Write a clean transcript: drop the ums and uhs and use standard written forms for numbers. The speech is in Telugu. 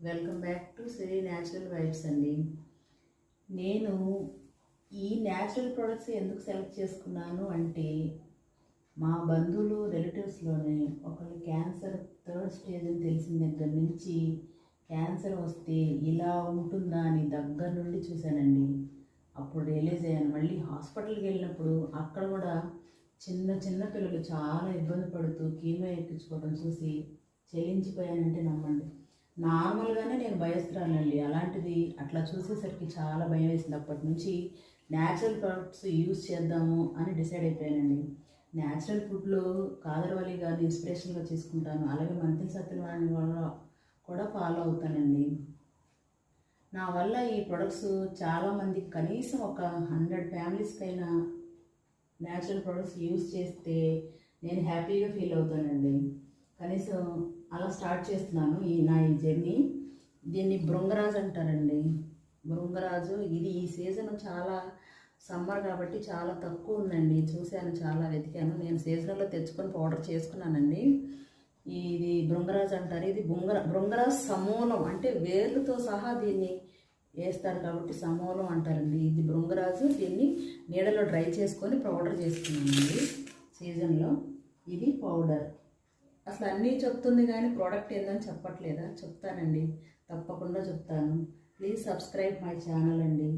Welcome back to Siri natural vibes అండి. నేను ఈ న్యాచురల్ ప్రొడక్ట్స్ ఎందుకు సెలెక్ట్ చేసుకున్నాను అంటే, మా బంధువులు రిలేటివ్స్లోనే ఒకళ్ళు క్యాన్సర్ థర్డ్ స్టేజ్ అని తెలిసిన దగ్గర నుంచి క్యాన్సర్ వస్తే ఇలా ఉంటుందా అని దగ్గర నుండి చూశానండి. అప్పుడు రియలైజ్ అయ్యాను. మళ్ళీ హాస్పిటల్కి వెళ్ళినప్పుడు అక్కడ కూడా చిన్న చిన్న పిల్లలు చాలా ఇబ్బంది పడుతూ కీమో ఎక్కించుకోవడం చూసి చెల్లించిపోయానంటే నమ్మండి. నార్మల్గానే నేను భయస్తురాలండి. అలాంటిది అట్లా చూసేసరికి చాలా భయం వేసింది. అప్పటి నుంచి న్యాచురల్ ప్రొడక్ట్స్ యూజ్ చేద్దాము అని డిసైడ్ అయిపోయానండి. న్యాచురల్ ఫుడ్లో కాదరవల్లి గారిని ఇన్స్పిరేషన్గా తీసుకుంటాను. అలాగే మంత్రి సత్యనారాయణ కూడా ఫాలో అవుతానండి. నా వల్ల ఈ ప్రొడక్ట్స్ చాలామందికి కనీసం ఒక 100 ఫ్యామిలీస్కైనా న్యాచురల్ ప్రొడక్ట్స్ యూజ్ చేస్తే నేను హ్యాపీగా ఫీల్ అవుతానండి. కనీసం అలా స్టార్ట్ చేస్తున్నాను ఈ జర్నీ. దీన్ని భృంగరాజు అంటారండి. భృంగరాజు ఇది ఈ సీజన్ చాలా సమ్మర్ కాబట్టి చాలా తక్కువ ఉందండి. చూశాను, చాలా వెతికాను. నేను సీజనల్లో తెచ్చుకొని పౌడర్ చేసుకున్నానండి. ఇది భృంగరాజు అంటారు. ఇది భృంగరాజు సమూలం అంటే వేర్లతో సహా దీన్ని వేస్తారు కాబట్టి సమూలం అంటారండి. ఇది భృంగరాజు. దీన్ని నీడలో డ్రై చేసుకొని పౌడర్ చేసుకున్నానండి సీజన్లో. ఇది పౌడర్. అసలు అన్నీ చెప్తుంది కానీ ప్రోడక్ట్ ఏందని చెప్పట్లేదా? చెప్తానండి, తప్పకుండా చెప్తాను. ప్లీజ్ సబ్స్క్రైబ్ మై ఛానల్ అండి.